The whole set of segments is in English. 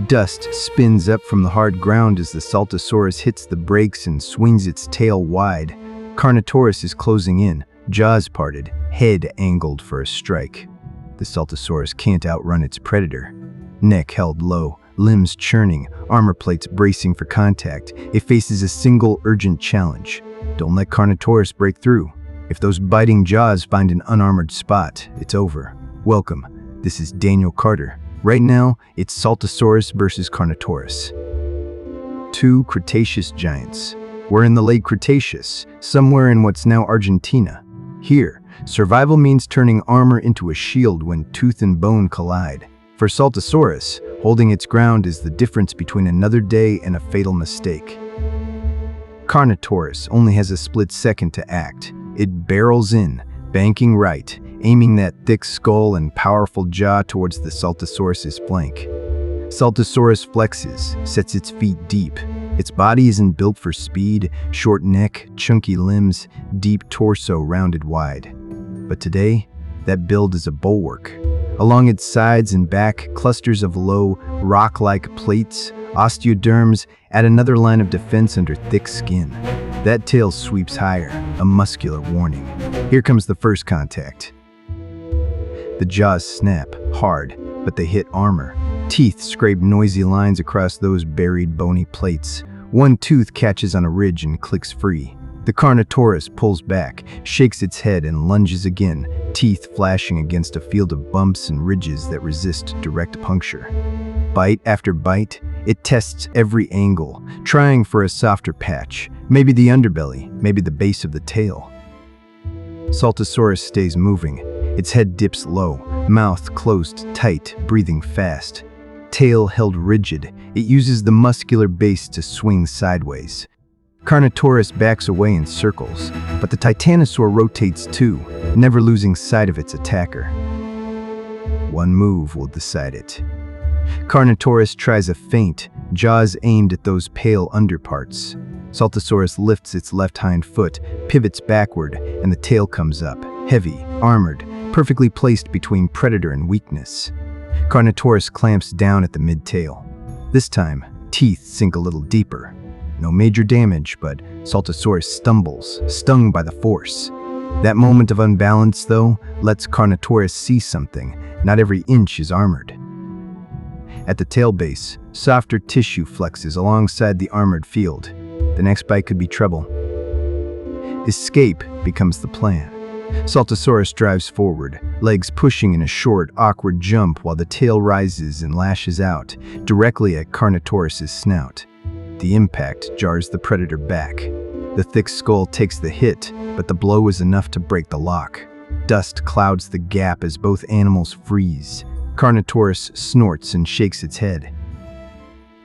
Dust spins up from the hard ground as the Saltasaurus hits the brakes and swings its tail wide. Carnotaurus is closing in, jaws parted, head angled for a strike. The Saltasaurus can't outrun its predator. Neck held low, limbs churning, armor plates bracing for contact. It faces a single urgent challenge. Don't let Carnotaurus break through. If those biting jaws find an unarmored spot, it's over. Welcome, this is Daniel Carter. Right now, it's Saltasaurus versus Carnotaurus. Two Cretaceous giants. We're in the Late Cretaceous, somewhere in what's now Argentina. Here, survival means turning armor into a shield when tooth and bone collide. For Saltasaurus, holding its ground is the difference between another day and a fatal mistake. Carnotaurus only has a split second to act. It barrels in, banking right, aiming that thick skull and powerful jaw towards the Saltasaurus's flank. Saltasaurus flexes, sets its feet deep. Its body isn't built for speed, short neck, chunky limbs, deep torso rounded wide. But today, that build is a bulwark. Along its sides and back, clusters of low, rock-like plates, osteoderms, add another line of defense under thick skin. That tail sweeps higher, a muscular warning. Here comes the first contact. The jaws snap, hard, but they hit armor. Teeth scrape noisy lines across those buried bony plates. One tooth catches on a ridge and clicks free. The Carnotaurus pulls back, shakes its head and lunges again, teeth flashing against a field of bumps and ridges that resist direct puncture. Bite after bite, it tests every angle, trying for a softer patch, maybe the underbelly, maybe the base of the tail. Saltasaurus stays moving. Its head dips low, mouth closed tight, breathing fast. Tail held rigid, it uses the muscular base to swing sideways. Carnotaurus backs away in circles, but the titanosaur rotates too, never losing sight of its attacker. One move will decide it. Carnotaurus tries a feint, jaws aimed at those pale underparts. Saltasaurus lifts its left hind foot, pivots backward, and the tail comes up, heavy, armored, perfectly placed between predator and weakness. Carnotaurus clamps down at the mid-tail. This time, teeth sink a little deeper. No major damage, but Saltasaurus stumbles, stung by the force. That moment of unbalance, though, lets Carnotaurus see something. Not every inch is armored. At the tail base, softer tissue flexes alongside the armored field. The next bite could be trouble. Escape becomes the plan. Saltasaurus drives forward, legs pushing in a short, awkward jump while the tail rises and lashes out, directly at Carnotaurus's snout. The impact jars the predator back. The thick skull takes the hit, but the blow is enough to break the lock. Dust clouds the gap as both animals freeze. Carnotaurus snorts and shakes its head.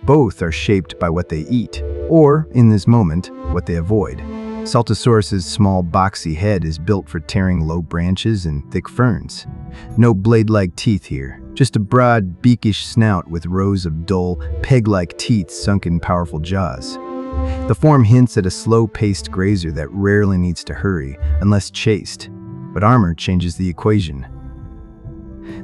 Both are shaped by what they eat, or, in this moment, what they avoid. Saltasaurus's small, boxy head is built for tearing low branches and thick ferns. No blade-like teeth here, just a broad, beakish snout with rows of dull, peg-like teeth sunk in powerful jaws. The form hints at a slow-paced grazer that rarely needs to hurry, unless chased. But armor changes the equation.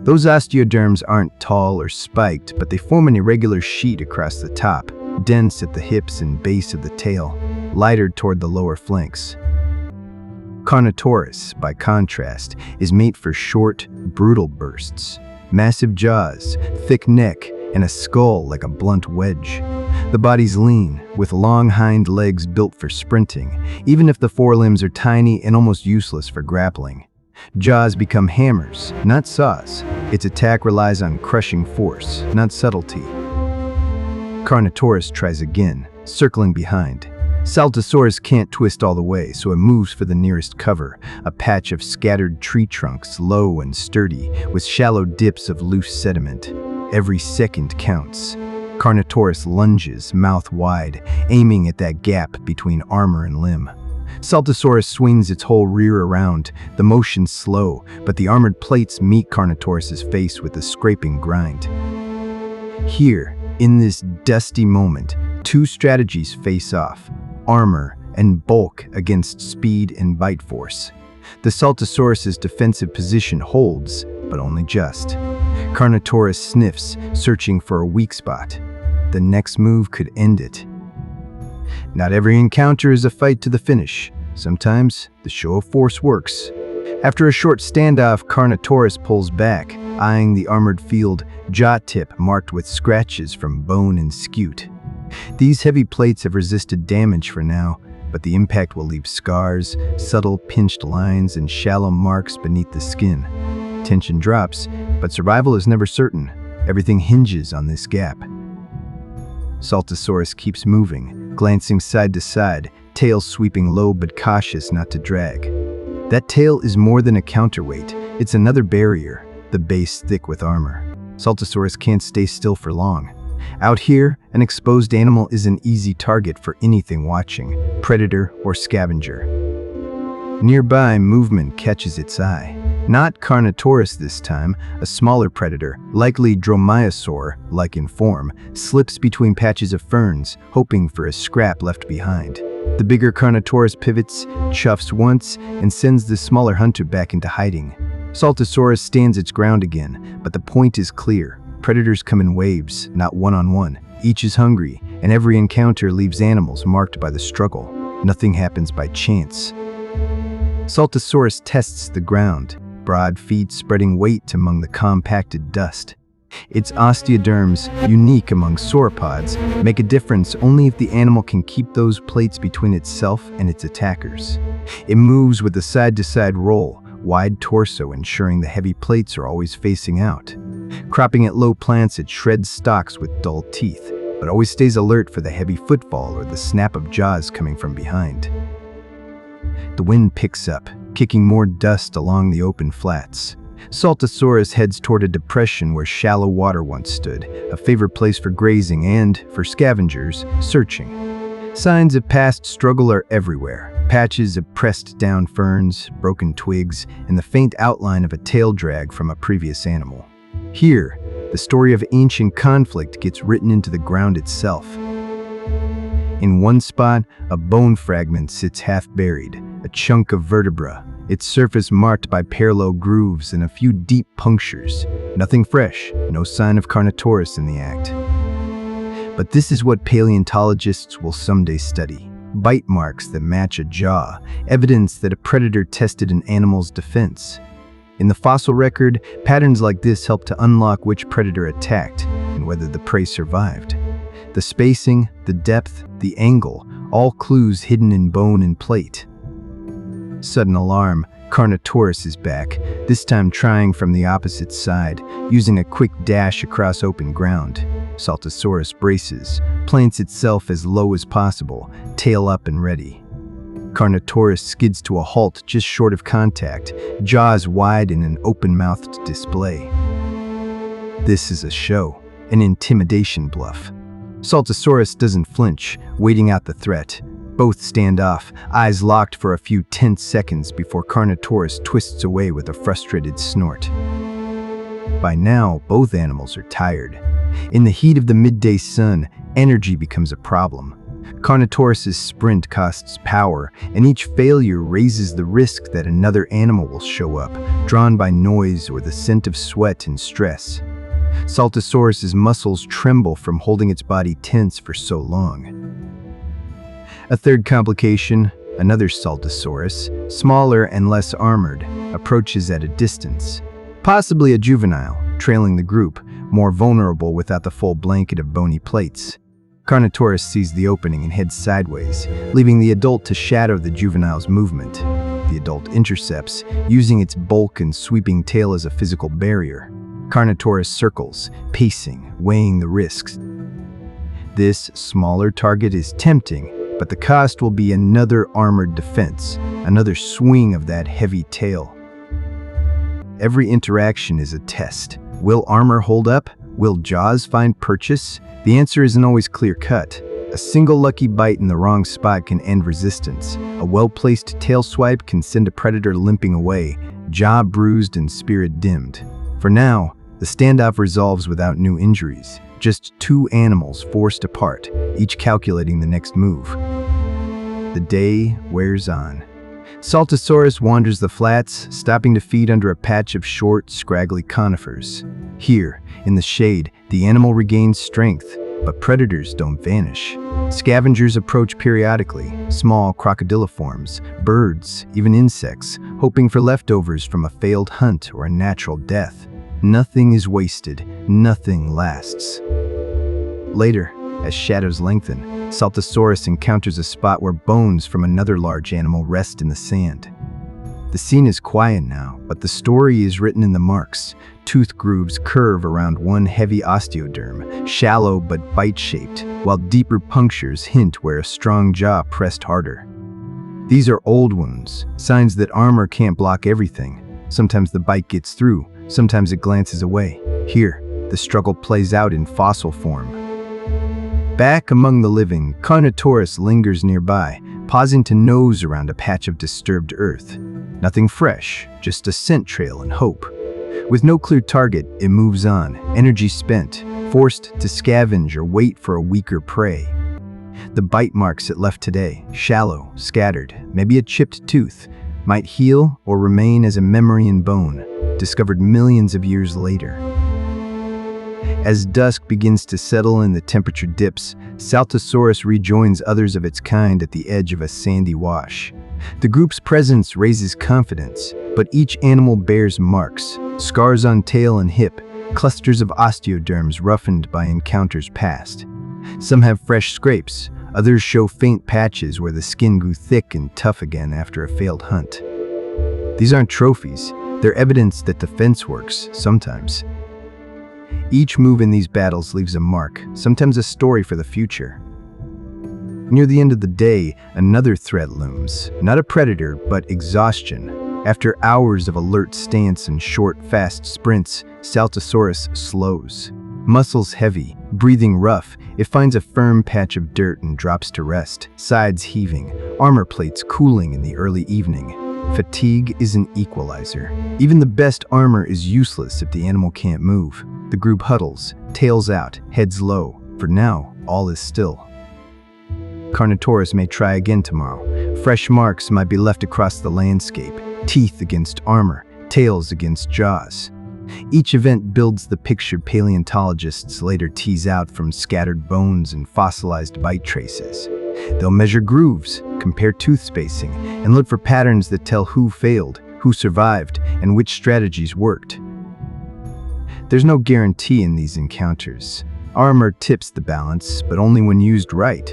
Those osteoderms aren't tall or spiked, but they form an irregular sheet across the top, dense at the hips and base of the tail, lighter toward the lower flanks. Carnotaurus, by contrast, is made for short, brutal bursts. Massive jaws, thick neck, and a skull like a blunt wedge. The body's lean, with long hind legs built for sprinting, even if the forelimbs are tiny and almost useless for grappling. Jaws become hammers, not saws. Its attack relies on crushing force, not subtlety. Carnotaurus tries again, circling behind. Saltasaurus can't twist all the way, so it moves for the nearest cover, a patch of scattered tree trunks, low and sturdy, with shallow dips of loose sediment. Every second counts. Carnotaurus lunges, mouth wide, aiming at that gap between armor and limb. Saltasaurus swings its whole rear around, the motion slow, but the armored plates meet Carnotaurus's face with a scraping grind. Here, in this dusty moment, two strategies face off: armor and bulk against speed and bite force. The Saltasaurus's defensive position holds, but only just. Carnotaurus sniffs, searching for a weak spot. The next move could end it. Not every encounter is a fight to the finish. Sometimes the show of force works. After a short standoff, Carnotaurus pulls back, eyeing the armored field, jaw tip marked with scratches from bone and scute. These heavy plates have resisted damage for now, but the impact will leave scars, subtle pinched lines, and shallow marks beneath the skin. Tension drops, but survival is never certain. Everything hinges on this gap. Saltasaurus keeps moving, glancing side to side, tail sweeping low but cautious not to drag. That tail is more than a counterweight. It's another barrier, the base thick with armor. Saltasaurus can't stay still for long. Out here, an exposed animal is an easy target for anything watching, predator or scavenger. Nearby, movement catches its eye. Not Carnotaurus this time, a smaller predator, likely dromaeosaur-like in form, slips between patches of ferns, hoping for a scrap left behind. The bigger Carnotaurus pivots, chuffs once, and sends the smaller hunter back into hiding. Saltasaurus stands its ground again, but the point is clear. Predators come in waves, not one-on-one. Each is hungry, and every encounter leaves animals marked by the struggle. Nothing happens by chance. Saltasaurus tests the ground, broad feet spreading weight among the compacted dust. Its osteoderms, unique among sauropods, make a difference only if the animal can keep those plates between itself and its attackers. It moves with a side-to-side roll, wide torso ensuring the heavy plates are always facing out. Cropping at low plants, it shreds stalks with dull teeth, but always stays alert for the heavy footfall or the snap of jaws coming from behind. The wind picks up, kicking more dust along the open flats. Saltasaurus heads toward a depression where shallow water once stood, a favorite place for grazing and, for scavengers, searching. Signs of past struggle are everywhere. Patches of pressed down ferns, broken twigs, and the faint outline of a tail drag from a previous animal. Here, the story of ancient conflict gets written into the ground itself. In one spot, a bone fragment sits half-buried, a chunk of vertebra, its surface marked by parallel grooves and a few deep punctures. Nothing fresh, no sign of Carnotaurus in the act. But this is what paleontologists will someday study. Bite marks that match a jaw, evidence that a predator tested an animal's defense. In the fossil record, patterns like this help to unlock which predator attacked and whether the prey survived. The spacing, the depth, the angle, all clues hidden in bone and plate. Sudden alarm, Carnotaurus is back, this time trying from the opposite side, using a quick dash across open ground. Saltasaurus braces, plants itself as low as possible, tail up and ready. Carnotaurus skids to a halt just short of contact, jaws wide in an open-mouthed display. This is a show, an intimidation bluff. Saltasaurus doesn't flinch, waiting out the threat. Both stand off, eyes locked for a few tense seconds before Carnotaurus twists away with a frustrated snort. By now, both animals are tired. In the heat of the midday sun, energy becomes a problem. Carnotaurus's sprint costs power, and each failure raises the risk that another animal will show up, drawn by noise or the scent of sweat and stress. Saltasaurus's muscles tremble from holding its body tense for so long. A third complication, another Saltasaurus, smaller and less armored, approaches at a distance. Possibly a juvenile, trailing the group, more vulnerable without the full blanket of bony plates. Carnotaurus sees the opening and heads sideways, leaving the adult to shadow the juvenile's movement. The adult intercepts, using its bulk and sweeping tail as a physical barrier. Carnotaurus circles, pacing, weighing the risks. This smaller target is tempting, but the cost will be another armored defense, another swing of that heavy tail. Every interaction is a test. Will armor hold up? Will jaws find purchase? The answer isn't always clear-cut. A single lucky bite in the wrong spot can end resistance. A well-placed tail swipe can send a predator limping away, jaw bruised and spirit dimmed. For now, the standoff resolves without new injuries. Just two animals forced apart, each calculating the next move. The day wears on. Saltasaurus wanders the flats, stopping to feed under a patch of short, scraggly conifers. Here, in the shade, the animal regains strength, but predators don't vanish. Scavengers approach periodically, small crocodiliforms, birds, even insects, hoping for leftovers from a failed hunt or a natural death. Nothing is wasted, nothing lasts. Later, as shadows lengthen, Saltasaurus encounters a spot where bones from another large animal rest in the sand. The scene is quiet now, but the story is written in the marks. Tooth grooves curve around one heavy osteoderm, shallow but bite-shaped, while deeper punctures hint where a strong jaw pressed harder. These are old wounds, signs that armor can't block everything. Sometimes the bite gets through, sometimes it glances away. Here, the struggle plays out in fossil form. Back among the living, Carnotaurus lingers nearby, pausing to nose around a patch of disturbed earth. Nothing fresh, just a scent trail and hope. With no clear target, it moves on, energy spent, forced to scavenge or wait for a weaker prey. The bite marks it left today, shallow, scattered, maybe a chipped tooth, might heal or remain as a memory in bone, discovered millions of years later. As dusk begins to settle and the temperature dips, Saltasaurus rejoins others of its kind at the edge of a sandy wash. The group's presence raises confidence, but each animal bears marks, scars on tail and hip, clusters of osteoderms roughened by encounters past. Some have fresh scrapes, others show faint patches where the skin grew thick and tough again after a failed hunt. These aren't trophies, they're evidence that the fence works, sometimes. Each move in these battles leaves a mark, sometimes a story for the future. Near the end of the day, another threat looms. Not a predator, but exhaustion. After hours of alert stance and short, fast sprints, Saltasaurus slows. Muscles heavy, breathing rough, it finds a firm patch of dirt and drops to rest, sides heaving, armor plates cooling in the early evening. Fatigue is an equalizer. Even the best armor is useless if the animal can't move. The group huddles, tails out, heads low. For now, all is still. Carnotaurus may try again tomorrow. Fresh marks might be left across the landscape, teeth against armor, tails against jaws. Each event builds the picture paleontologists later tease out from scattered bones and fossilized bite traces. They'll measure grooves, compare tooth spacing, and look for patterns that tell who failed, who survived, and which strategies worked. There's no guarantee in these encounters. Armor tips the balance, but only when used right.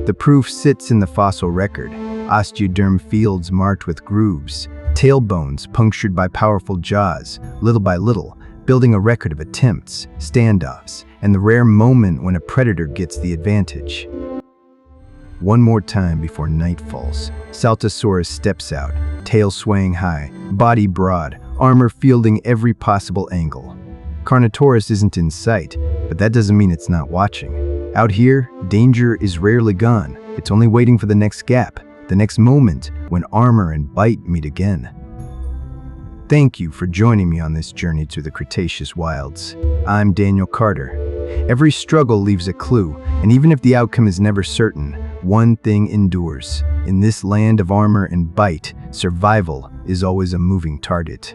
The proof sits in the fossil record, osteoderm fields marked with grooves, tailbones punctured by powerful jaws, little by little, building a record of attempts, standoffs, and the rare moment when a predator gets the advantage. One more time before night falls, Saltasaurus steps out, tail swaying high, body broad, armor fielding every possible angle. Carnotaurus isn't in sight, but that doesn't mean it's not watching. Out here, danger is rarely gone. It's only waiting for the next gap, the next moment when armor and bite meet again. Thank you for joining me on this journey through the Cretaceous wilds. I'm Daniel Carter. Every struggle leaves a clue, and even if the outcome is never certain, one thing endures. In this land of armor and bite, survival is always a moving target.